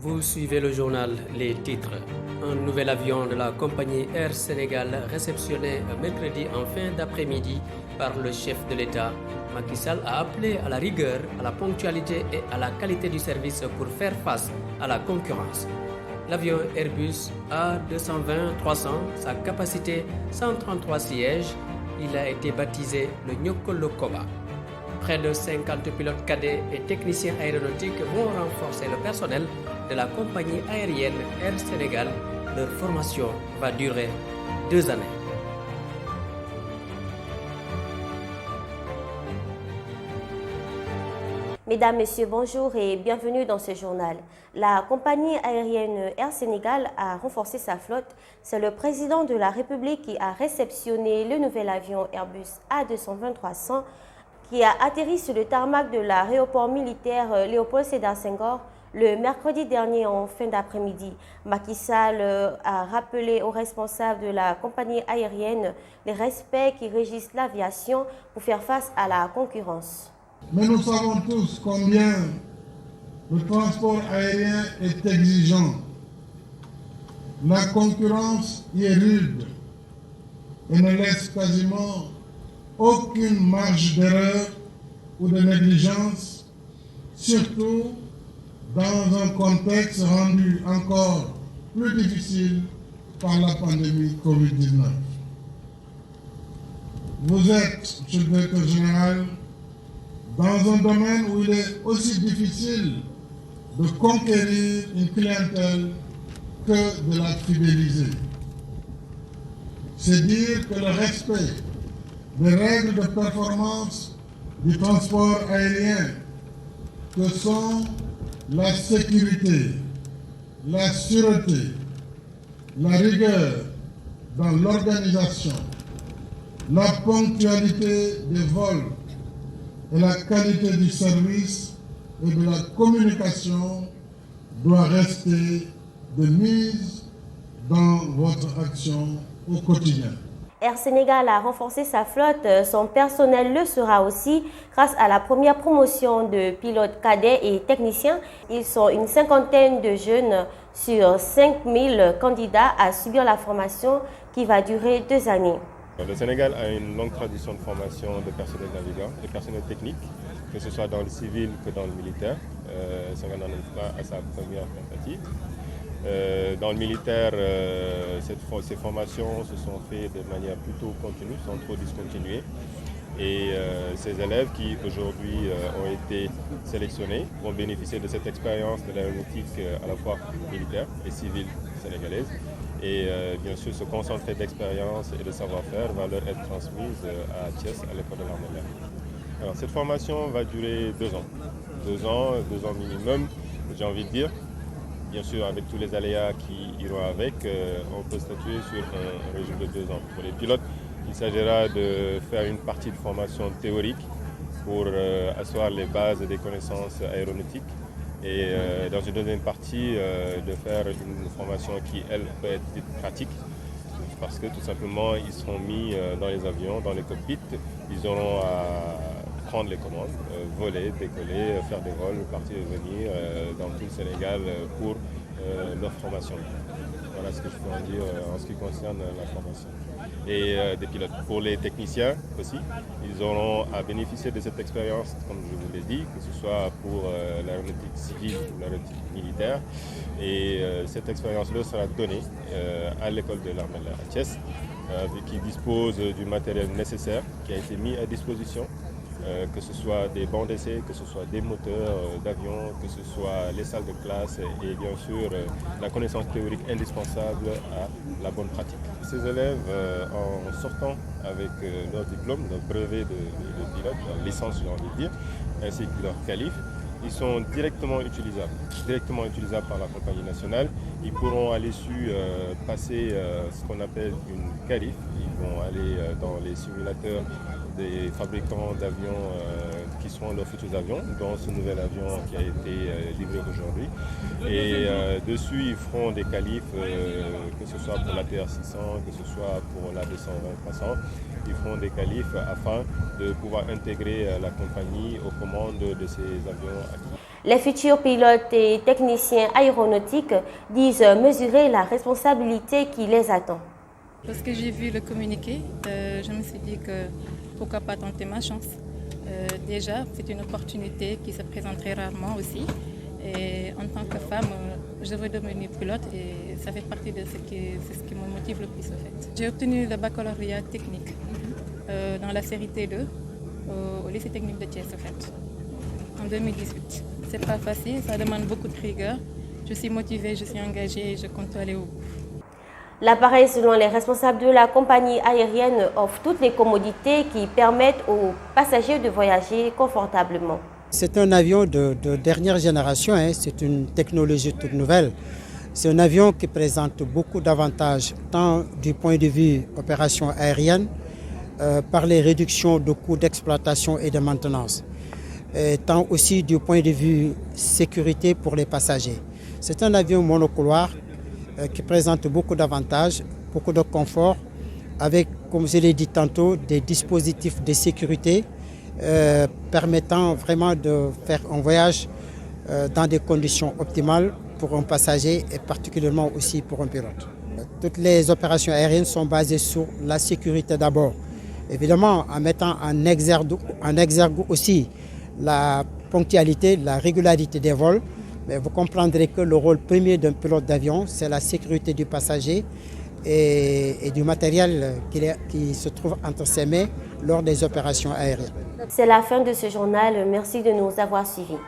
Vous suivez le journal Les Titres. Un nouvel avion de la compagnie Air Sénégal réceptionné mercredi en fin d'après-midi par le chef de l'État. Macky Sall a appelé à la rigueur, à la ponctualité et à la qualité du service pour faire face à la concurrence. L'avion Airbus A220-300, sa capacité 133 sièges, il a été baptisé le Nyokolo Koba. Près de 50 pilotes cadets et techniciens aéronautiques vont renforcer le personnel de la compagnie aérienne Air Sénégal. Leur formation va durer 2 années. Mesdames, Messieurs, bonjour et bienvenue dans ce journal. La compagnie aérienne Air Sénégal a renforcé sa flotte. C'est le président de la République qui a réceptionné le nouvel avion Airbus A220-300 qui a atterri sur le tarmac de l'aéroport militaire Léopold Sédar Senghor le mercredi dernier en fin d'après-midi. Macky Sall a rappelé aux responsables de la compagnie aérienne les respects qui régissent l'aviation pour faire face à la concurrence. Mais nous savons tous combien le transport aérien est exigeant. La concurrence y est rude et ne laisse quasiment aucune marge d'erreur ou de négligence, surtout dans un contexte rendu encore plus difficile par la pandémie Covid-19. Vous êtes, Monsieur le Directeur général, dans un domaine où il est aussi difficile de conquérir une clientèle que de la fidéliser. C'est dire que le respect des règles de performance du transport aérien, que sont la sécurité, la sûreté, la rigueur dans l'organisation, la ponctualité des vols et la qualité du service et de la communication doit rester de mise dans votre action au quotidien. Air Sénégal a renforcé sa flotte, son personnel le sera aussi grâce à la première promotion de pilotes cadets et techniciens. Ils sont une cinquantaine de jeunes sur 5000 candidats à subir la formation qui va durer 2 années. Le Sénégal a une longue tradition de formation de personnel navigant, de personnel technique, que ce soit dans le civil que dans le militaire. Sénégal n'en est pas à sa première tentative. Dans le militaire, ces formations se sont faites de manière plutôt continue, sans trop discontinuer. Et ces élèves qui aujourd'hui ont été sélectionnés vont bénéficier de cette expérience de l'aéronautique à la fois militaire et civile sénégalaise. Et bien sûr, ce concentré d'expérience et de savoir-faire va leur être transmise à Thiès, à l'école de l'armée de l'air. Alors, cette formation va durer 2 ans. 2 ans minimum, j'ai envie de dire. Bien sûr, avec tous les aléas qui iront avec, on peut statuer sur un régime de 2 ans. Pour les pilotes, il s'agira de faire une partie de formation théorique pour asseoir les bases des connaissances aéronautiques et dans une deuxième partie de faire une formation qui, elle, peut être dite pratique parce que tout simplement, ils seront mis dans les avions, dans les cockpits, ils auront à prendre les commandes, voler, décoller, faire des vols, partir et venir dans tout le Sénégal pour leur formation. Voilà ce que je peux en dire en ce qui concerne la formation. Et des pilotes. Pour les techniciens aussi, ils auront à bénéficier de cette expérience, comme je vous l'ai dit, que ce soit pour l'aéronautique civile ou l'aéronautique militaire. Et cette expérience-là sera donnée à l'école de l'armée de l'air à Thiès, qui dispose du matériel nécessaire qui a été mis à disposition. Que ce soit des bancs d'essai, que ce soit des moteurs d'avion, que ce soit les salles de classe et bien sûr la connaissance théorique indispensable à la bonne pratique. Ces élèves, en sortant avec leur diplôme, leur brevet de pilote, leur licence j'ai envie de dire, ainsi que leur qualif, ils sont directement utilisables par la compagnie nationale. Ils pourront à l'issue passer ce qu'on appelle une qualif. Ils vont aller dans les simulateurs des fabricants d'avions qui seront leurs futurs avions, dont ce nouvel avion qui a été livré aujourd'hui. Et dessus, ils feront des qualifs, que ce soit pour l'ATR600, que ce soit pour l'A220-300. Ils feront des qualifs afin de pouvoir intégrer la compagnie aux commandes de ces avions acquis. Les futurs pilotes et techniciens aéronautiques disent mesurer la responsabilité qui les attend. Lorsque j'ai vu le communiqué, je me suis dit que pourquoi pas tenter ma chance. Déjà, c'est une opportunité qui se présente très rarement aussi. Et en tant que femme, je veux devenir pilote et ça fait partie de ce qui me motive le plus en fait. J'ai obtenu le baccalauréat technique dans la série T2 au lycée technique de Thiès en fait, en 2018. C'est pas facile, ça demande beaucoup de rigueur. Je suis motivée, je suis engagée et je compte aller au bout. L'appareil, selon les responsables de la compagnie aérienne, offre toutes les commodités qui permettent aux passagers de voyager confortablement. C'est un avion de dernière génération, c'est une technologie toute nouvelle. C'est un avion qui présente beaucoup d'avantages, tant du point de vue opération aérienne, par les réductions de coûts d'exploitation et de maintenance, tant aussi du point de vue sécurité pour les passagers. C'est un avion monocouloir qui présente beaucoup d'avantages, beaucoup de confort, avec, comme je l'ai dit tantôt, des dispositifs de sécurité permettant vraiment de faire un voyage dans des conditions optimales pour un passager et particulièrement aussi pour un pilote. Toutes les opérations aériennes sont basées sur la sécurité d'abord. Évidemment, en mettant en exergue aussi la ponctualité, la régularité des vols. Mais vous comprendrez que le rôle premier d'un pilote d'avion, c'est la sécurité du passager et du matériel qui se trouve entre ses mains lors des opérations aériennes. C'est la fin de ce journal. Merci de nous avoir suivis.